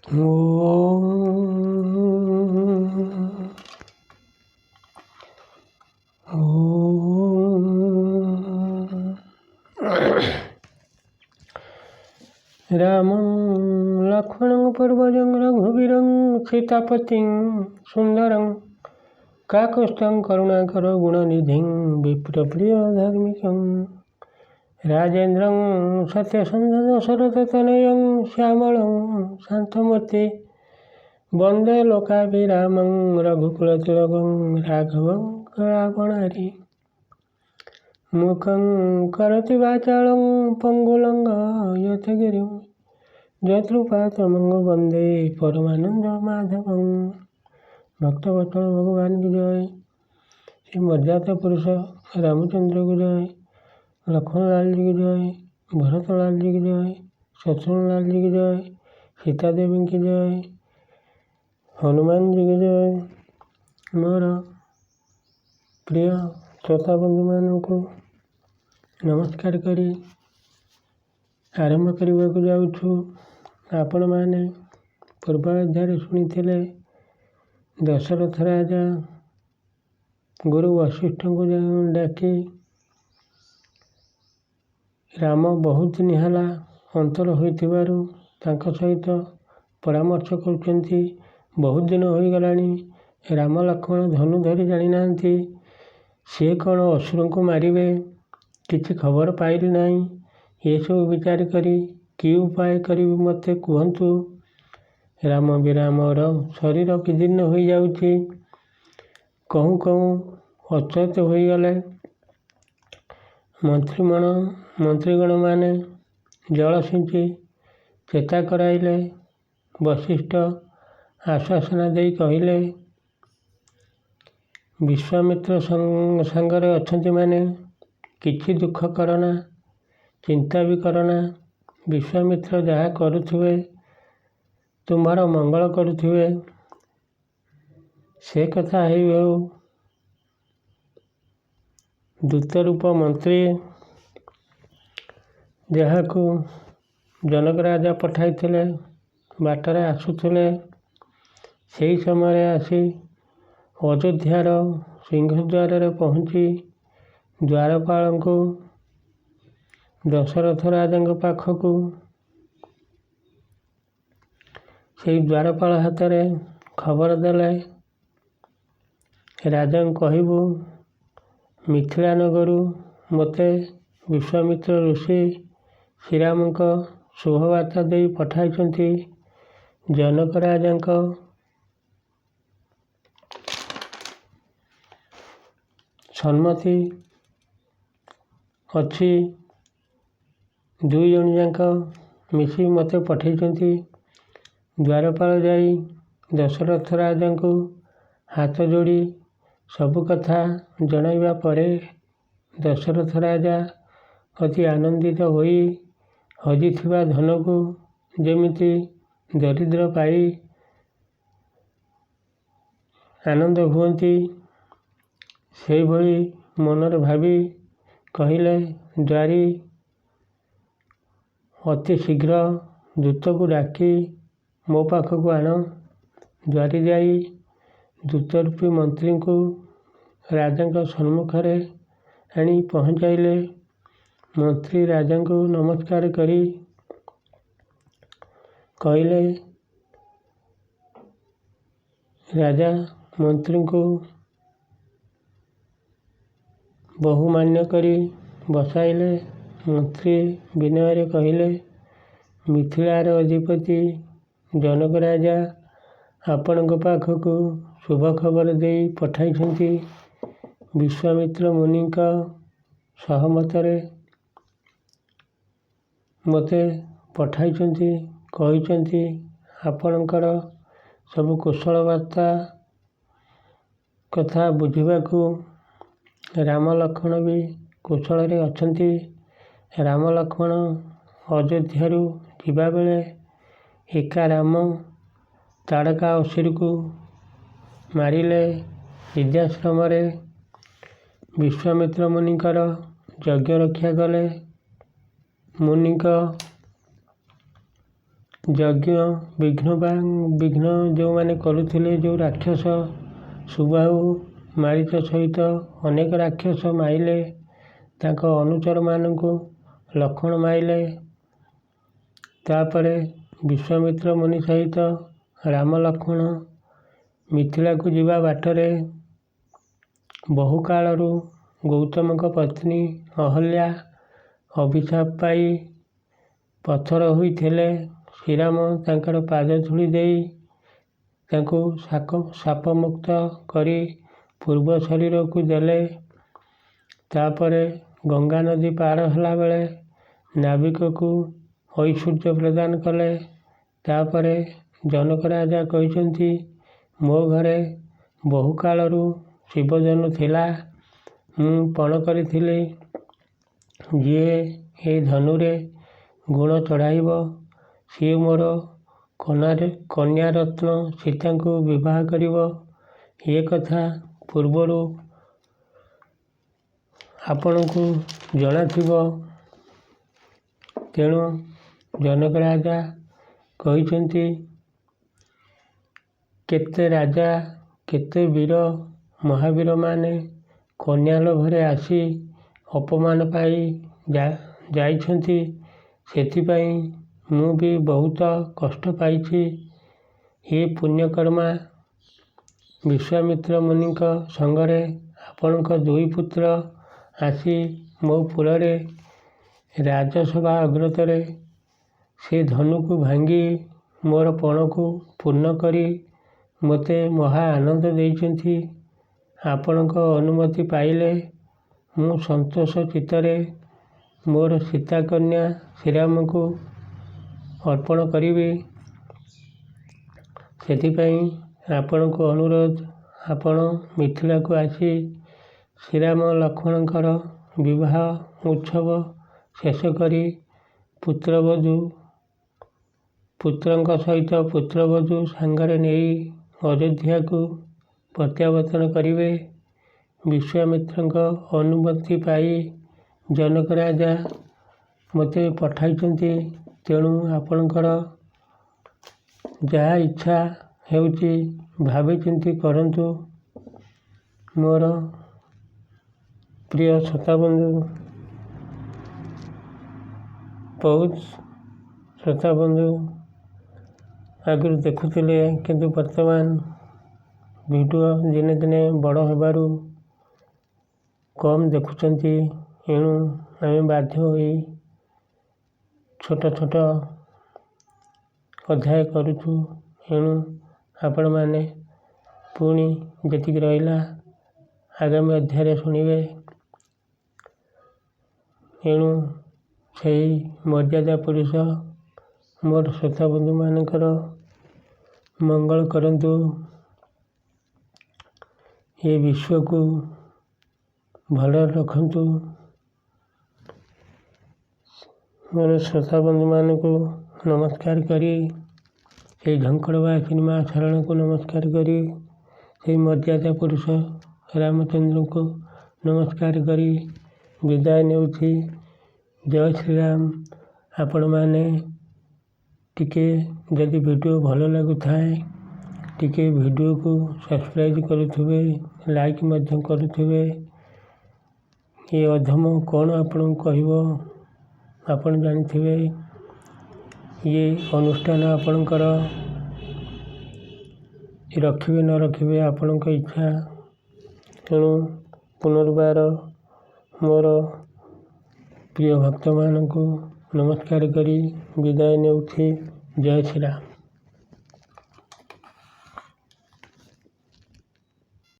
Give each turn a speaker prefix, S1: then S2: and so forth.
S1: ओम रामं लक्ष्मणं पूर्वजं रघुवीरं सीतापतिं सुन्दरं काकुत्स्थं करुणाकरं गुणनिधिं विप्रप्रियधार्मिकं राजेन्द्रं सत्यसन्धं दशरथतनयं श्यामलं शान्तमूर्ति वन्दे लोकाभिरामं रघुकुलतिलकं राघवं रावणारि मूकं करोति वाचालं पङ्गुलङ्घयतगिरिं यत्कृपातमं वन्दे परमानन्दमाधवं। भक्तवत्सल भगवान की जय। श्री मर्यादा पुरुष रामचंद्र की जय। लक्ष्मण लाल जी की जय। भरत लाल जी की जय। शत्रुघ्न लाल जी की जय। सीता देवी की जय। हनुमान जी की जय। मोर प्रिय श्रोता बंधु मान को नमस्कार करी आरंभ करने को जाऊँ। आपण मैंने पूर्वाध्याय शुणी दशरथ राजा गुरु वशिष्ठ को डाकी राम बहुत दिन है अंतर होइथिबारु तांको सहित परामर्श करुछंती। बहुत दिन हो गलानी राम लक्ष्मण धनु धरी जानी नांती सी कौन असुर को मारिबे किछि खबर पाइली नहीं। ये सब विचार करी कि उपाय करी मते कहतु। राम विरामर शरीर विदीर्ण हो जाउछि। कहूँ कहूँ अचेत हो गले। मंत्रीगण माने जल सिंची चेता कराइले। वशिष्ठ आश्वासना दे कहिले विश्वामित्र संगरे अछंती माने किछि दुख करना चिंता भी करना। विश्वामित्र जहाँ करुथिबे तुम्हारा मंगल करुथिबे से कथा हो। दूत रूप मंत्री जहाँ को जनक राजा पठाई बाटर आसुले से समय आसी अयोध्यार सिंहद्वार पहुँची द्वारपाल को दशरथ राजा पाखक से द्वारपाल हाथ में खबर देले राजा कहबू मिथिला नगरु मते विश्वामित्र ऋषि श्रीराम शुभवार्ता दे पठाई जनक राजा सम्मति अच्छी दुई जन जाक मिसी मते पठाई। द्वारपाल जाई दशरथ राजा को हाथ जोड़ी सबु कथा जणाइबा परे दशरथ राजा अति आनंदित होई हजिथिबा धन को जेमिति दरिद्र पाई आनंद हुअंती से भली मनर भावी कहिले द्वारी अति शीघ्र दूत को डाकी मो पाखक आण। द्वारी जाई दूत रूपी मंत्री को राजा सम्मुखें आनी पहुँचाइले। मंत्री राजा को नमस्कार करी कहले राजा मंत्री को बहुमान्य करी बसाइले। मंत्री विनय कहले मिथिलार अधिपति जनक राजा आपण पाखक शुभ खबर दे पठाई विश्वामित्र मुनि सहमत मते पठाई कहते आपणकर सब कुशल वार्ता कथा बुझाकू राम लक्ष्मण भी कुशल अछंती। राम लक्ष्मण अयोध्यारू जीवा बेले एका राम ताड़का असुर को मारिले। विद्याश्रम विश्वामित्र मुनिकर यज्ञ रक्षा कले। मुनिक ଯଜ୍ଞ ବିଘ୍ନ ଯେଉଁମାନେ କରୁଥିଲେ, ଯେଉଁ ରାକ୍ଷସ ସୁବାହୁ ମାରିଚ ସହିତ ଅନେକ ରାକ୍ଷସ ମାଇଲେ, ତାଙ୍କ ଅନୁଚରମାନଙ୍କୁ ଲକ୍ଷ୍ମଣ ମାଇଲେ। ତାପରେ ବିଶ୍ୱାମିତ୍ର ମୁନି ସହିତ ରାମ ଲକ୍ଷ୍ମଣ ମିଥିଳାକୁ ଯିବା ବାଟରେ ବହୁ କାଳରୁ ଗୌତମଙ୍କ ପତ୍ନୀ ଅହଲ୍ୟା ଅଭିଶାପ ପାଇ ପଥର ହୋଇଥିଲେ। ଶ୍ରୀରାମ ତାଙ୍କର ପାଦ ଧୂଳି ଦେଇ ତାଙ୍କୁ ଶାପମୁକ୍ତ କରି ପୂର୍ବ ଶରୀରକୁ ଦେଲେ। ତାପରେ ଗଙ୍ଗା ନଦୀ ପାର ହେଲାବେଳେ ନାବିକକୁ ଐଶ୍ୱର୍ଯ୍ୟ ପ୍ରଦାନ କଲେ। ତାପରେ ଜନକ ରାଜା କହିଛନ୍ତି, ମୋ ଘରେ ବହୁ କାଳରୁ ଶିବଧନୁ ଥିଲା। ମୁଁ ପଣ କରିଥିଲି, ଯିଏ ଏ ଧନୁରେ ଗୁଣ ଚଢ଼ାଇବ, ସିଏ ମୋର କନ୍ୟାରତ୍ନ ସୀତାଙ୍କୁ ବିବାହ କରିବ। ଏ କଥା ପୂର୍ବରୁ ଆପଣଙ୍କୁ ଜଣାଥିବ। ତେଣୁ ଜନକ ରାଜା କହିଛନ୍ତି, କେତେ ରାଜା, କେତେ ବୀର ମହାବୀରମାନେ କନ୍ୟା ଲୋଭରେ ଆସି ଅପମାନ ପାଇ ଯାଇଛନ୍ତି। ସେଥିପାଇଁ ମୁଁ ବି ବହୁତ କଷ୍ଟ ପାଇଛି। ଏ ପୁଣ୍ୟକର୍ମା ବିଶ୍ୱାମିତ୍ର ମୁନିଙ୍କ ସଙ୍ଗରେ ଆପଣଙ୍କ ଦୁଇ ପୁତ୍ର ଆସି ମୋ ପୁରରେ ରାଜସଭା ଅଗ୍ରତରେ ସେ ଧନୁକୁ ଭାଙ୍ଗି ମୋର ପଣକୁ ପୂର୍ଣ୍ଣ କରି ମୋତେ ମହା ଆନନ୍ଦ ଦେଇଛନ୍ତି। ଆପଣଙ୍କ ଅନୁମତି ପାଇଲେ ମୁଁ ସନ୍ତୋଷ ଚିତ୍ତରେ ମୋର ସୀତା କନ୍ୟା ଶ୍ରୀରାମଙ୍କୁ ଅର୍ପଣ କରିବି। ସେଥିପାଇଁ ଆପଣଙ୍କୁ ଅନୁରୋଧ, ଆପଣ ମିଥିଳାକୁ ଆସି ଶ୍ରୀରାମ ଲକ୍ଷ୍ମଣଙ୍କର ବିବାହ ଉତ୍ସବ ଶେଷ କରି ପୁତ୍ରଙ୍କ ସହିତ ପୁତ୍ରବଧୂ ସାଙ୍ଗରେ ନେଇ ଅଯୋଧ୍ୟାକୁ ପ୍ରତ୍ୟାବର୍ତ୍ତନ କରିବେ। ବିଶ୍ୱାମିତ୍ରଙ୍କ ଅନୁମତି ପାଇ ଜନକ ରାଜା ମୋତେ ପଠାଇଛନ୍ତି। ତେଣୁ ଆପଣଙ୍କର ଯାହା ଇଚ୍ଛା ହେଉଛି ଭାବିଚିନ୍ତି କରନ୍ତୁ। ମୋର ପ୍ରିୟ ଶ୍ରୋତାବନ୍ଧୁ, ବହୁତ ଶ୍ରୋତାବନ୍ଧୁ ଆଗରୁ ଦେଖୁଥିଲେ, କିନ୍ତୁ ବର୍ତ୍ତମାନ ଭିଡ଼ିଓ ଦିନେ ଦିନେ ବଡ଼ ହେବାରୁ କମ୍ ଦେଖୁଛନ୍ତି। ଏଣୁ ଆମେ ବାଧ୍ୟ ହୋଇ ଛୋଟ ଛୋଟ ଅଧ୍ୟାୟ କରୁଛୁ। ଏଣୁ ଆପଣମାନେ ପୁଣି ଯେତିକି ରହିଲା ଆଗାମୀ ଅଧ୍ୟାୟରେ ଶୁଣିବେ। ଏଣୁ ସେହି ମର୍ଯ୍ୟାଦା ପୁରୁଷ ମୋର ଶ୍ରୋତାବନ୍ଧୁମାନଙ୍କର ମଙ୍ଗଳ କରନ୍ତୁ। ଏ ବିଶ୍ୱକୁ ଭଲରେ ରଖନ୍ତୁ। ମୋର ଶ୍ରୋତାବନ୍ଧୁମାନଙ୍କୁ ନମସ୍କାର କରି, ସେଇ ଝଙ୍କଡ଼ବାହା ସିନେମା ଶରଣକୁ ନମସ୍କାର କରି, ସେଇ ମର୍ଯ୍ୟାଦା ପୁରୁଷ ରାମଚନ୍ଦ୍ରଙ୍କୁ ନମସ୍କାର କରି ବିଦାୟ ନେଉଛି। ଜୟ ଶ୍ରୀରାମ। ଆପଣମାନେ ଟିକେ ଯଦି ଭିଡ଼ିଓ ଭଲ ଲାଗୁଥାଏ, ଟିକେ ଭିଡ଼ିଓକୁ ସବସ୍କ୍ରାଇବ୍ କରୁଥିବେ, ଲାଇକ୍ ମଧ୍ୟ କରୁଥିବେ। ଏ ଅଧମ କ'ଣ ଆପଣଙ୍କୁ କହିବ, ଆପଣ ଜାଣିଥିବେ। ଇଏ ଅନୁଷ୍ଠାନ ଆପଣଙ୍କର, ରଖିବେ ନ ରଖିବେ ଆପଣଙ୍କ ଇଚ୍ଛା। ତେଣୁ ପୁନର୍ବାର ମୋର ପ୍ରିୟ ଭକ୍ତମାନଙ୍କୁ ନମସ୍କାର କରି ବିଦାୟ ନେଉଛି। ଜୟ ଶ୍ରୀରାମ।